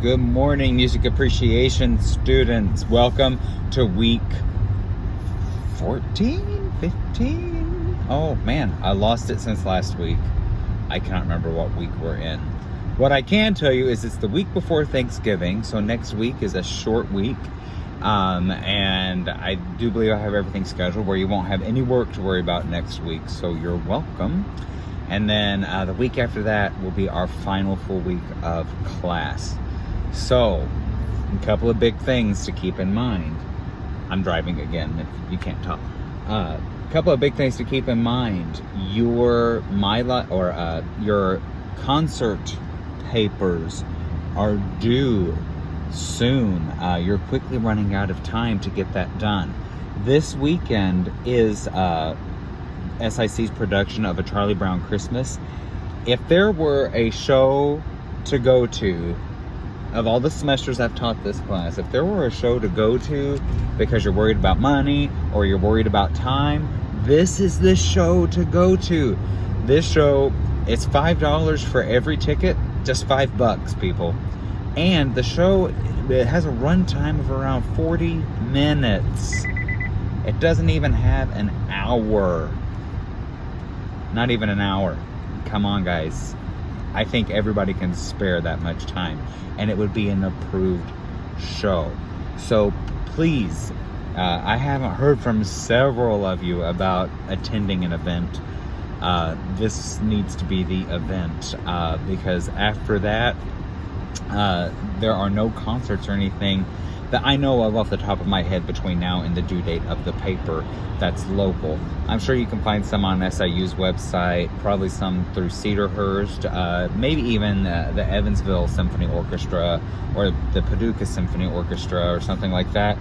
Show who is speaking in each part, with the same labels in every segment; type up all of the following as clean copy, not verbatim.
Speaker 1: Good morning, music appreciation students. Welcome to week 14, 15. Oh man, I lost it since last week. I cannot remember what week we're in. What I can tell you is it's the week before Thanksgiving, so next week is a short week. And I do believe I have everything scheduled where you won't have any work to worry about next week, so you're welcome. And then the week after that will be our final full week of class. So, a couple of big things to keep in mind. I'm driving again, if you can't tell. A couple of big things to keep in mind. Your concert papers are due soon. You're quickly running out of time to get that done. This weekend is SIC's production of A Charlie Brown Christmas. If there were a show to go to, of all the semesters I've taught this class, if there were a show to go to because you're worried about money or you're worried about time, this is the show to go to. This show, it's $5 for every ticket, just $5, people. And the show, it has a runtime of around 40 minutes. It doesn't even have an hour. Not even an hour. Come on, guys. I think everybody can spare that much time, and it would be an approved show. So please, I haven't heard from several of you about attending an event. This needs to be the event, because after that, there are no concerts or anything that I know of off the top of my head between now and the due date of the paper that's local. I'm sure you can find some on SIU's website, probably some through Cedarhurst, maybe even the Evansville Symphony Orchestra or the Paducah Symphony Orchestra or something like that.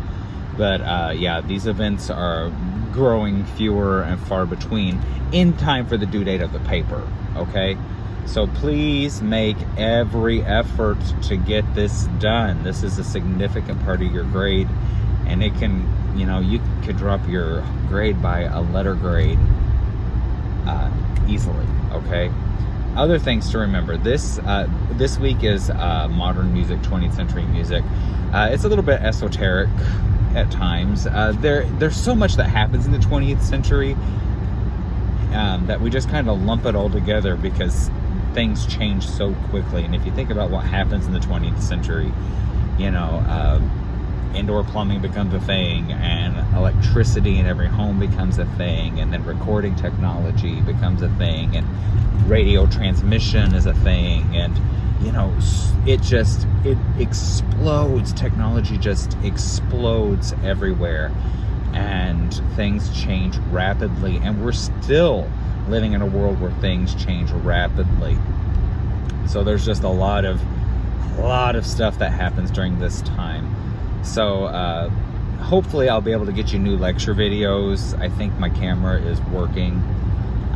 Speaker 1: But yeah, these events are growing fewer and far between in time for the due date of the paper, okay? So please make every effort to get this done. This is a significant part of your grade, and it can, you could drop your grade by a letter grade easily, okay? Other things to remember. This week is modern music, 20th century music. It's a little bit esoteric at times. There's so much that happens in the 20th century that we just kind of lump it all together because things change so quickly. And if you think about what happens in the 20th century, indoor plumbing becomes a thing, and electricity in every home becomes a thing, and then recording technology becomes a thing, and radio transmission is a thing, and it explodes. Technology just explodes everywhere, and things change rapidly, and we're still living in a world where things change rapidly. So there's just a lot of stuff that happens during this time. So hopefully I'll be able to get you new lecture videos. I think my camera is working.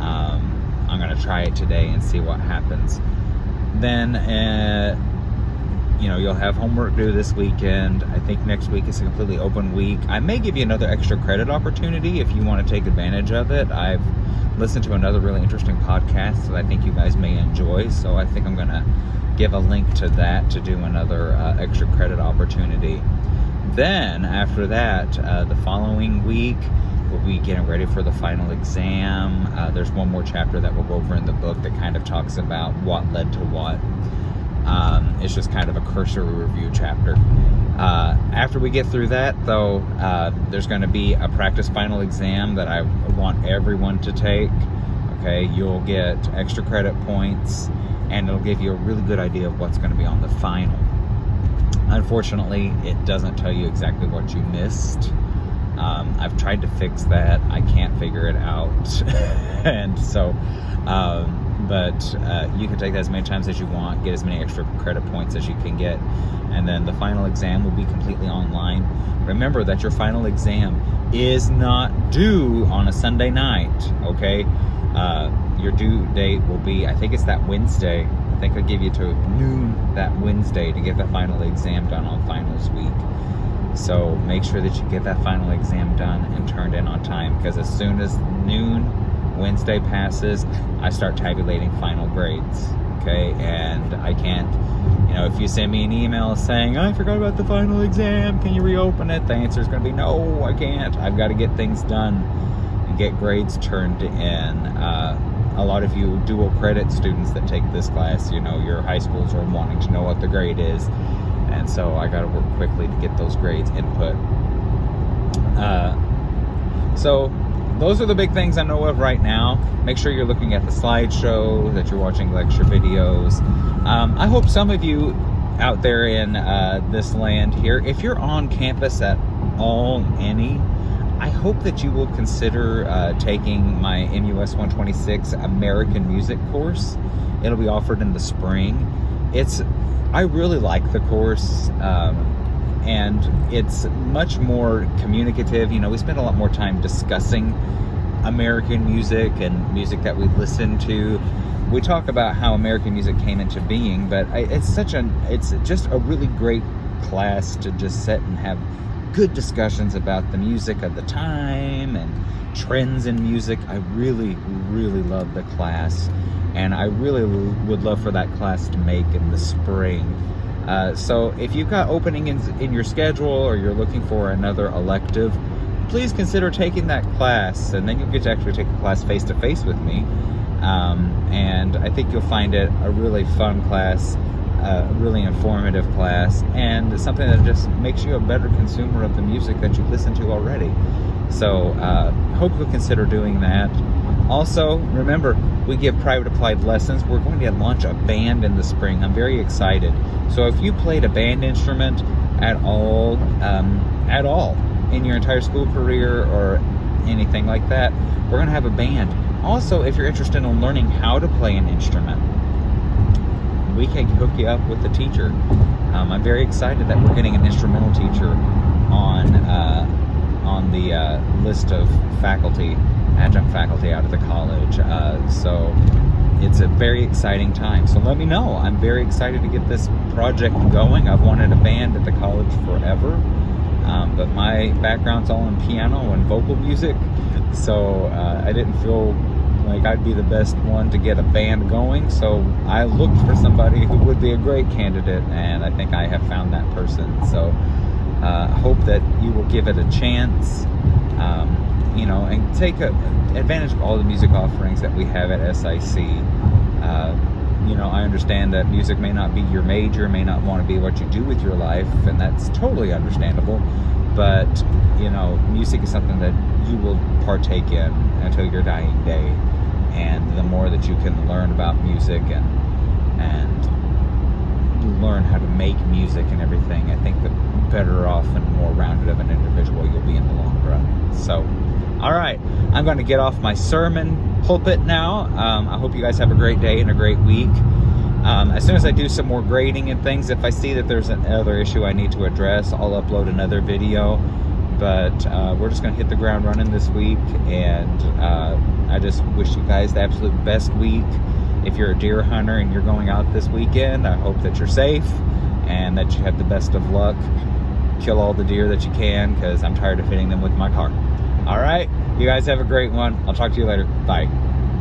Speaker 1: I'm gonna try it today and see what happens. Then you'll have homework due this weekend. I think next week is a completely open week. I may give you another extra credit opportunity if you want to take advantage of it. I've listened to another really interesting podcast that I think you guys may enjoy, so I think I'm going to give a link to that to do another extra credit opportunity. Then, after that, the following week, we'll be getting ready for the final exam. There's one more chapter that we'll go over in the book that kind of talks about what led to what. It's just kind of a cursory review chapter. After we get through that, though, there's going to be a practice final exam that I want everyone to take. Okay, you'll get extra credit points, and it'll give you a really good idea of what's going to be on the final. Unfortunately, it doesn't tell you exactly what you missed. I've tried to fix that. I can't figure it out. And so, but you can take that as many times as you want, get as many extra credit points as you can get, and then the final exam will be completely online. Remember that your final exam is not due on a Sunday night, okay? Your due date will be, I think it's that Wednesday. I think I'll give you to noon that Wednesday to get the final exam done on finals week. So make sure that you get that final exam done and turned in on time, because as soon as noon Wednesday passes, I start tabulating final grades, okay? And I can't, if you send me an email saying, I forgot about the final exam, can you reopen it? The answer is going to be, no, I can't. I've got to get things done and get grades turned in. A lot of you dual credit students that take this class, your high schools are wanting to know what the grade is. And so I got to work quickly to get those grades input. So those are the big things I know of right now. Make sure you're looking at the slideshow, that you're watching lecture videos. I hope some of you out there in this land here, if you're on campus at all, I hope that you will consider taking my MUS 126 American Music course. It'll be offered in the spring. I really like the course, and it's much more communicative. We spend a lot more time discussing American music and music that we listen to. We talk about how American music came into being, but it's just a really great class to just sit and have good discussions about the music of the time and trends in music. I really, really love the class, and I really would love for that class to make in the spring. So if you've got openings in your schedule, or you're looking for another elective, please consider taking that class, and then you'll get to actually take the class face-to-face with me. And I think you'll find it a really fun class, a really informative class, and something that just makes you a better consumer of the music that you listen to already. So hope you'll consider doing that. Also, remember, we give private applied lessons. We're going to launch a band in the spring. I'm very excited. So if you played a band instrument at all in your entire school career or anything like that, we're going to have a band. Also, if you're interested in learning how to play an instrument, we can hook you up with a teacher. I'm very excited that we're getting an instrumental teacher on the list of adjunct faculty out of the college. So it's a very exciting time. So let me know. I'm very excited to get this project going. I've wanted a band at the college forever, but my background's all in piano and vocal music, so I didn't feel like I'd be the best one to get a band going. So I looked for somebody who would be a great candidate, and I think I have found that person. So I hope that you will give it a chance, and take advantage of all the music offerings that we have at SIC. I understand that music may not be your major, may not want to be what you do with your life, and that's totally understandable. But, music is something that you will partake in until your dying day. And the more that you can learn about music and learn how to make music and everything, I think the better off and more rounded of an individual you'll be in the long run. So, all right, I'm going to get off my sermon pulpit now. I hope you guys have a great day and a great week. As soon as I do some more grading and things, if I see that there's another issue I need to address, I'll upload another video. But we're just going to hit the ground running this week, and I just wish you guys the absolute best week. If you're a deer hunter and you're going out this weekend, I hope that you're safe and that you have the best of luck. Kill all the deer that you can, because I'm tired of hitting them with my car. All right, you guys have a great one. I'll talk to you later. Bye.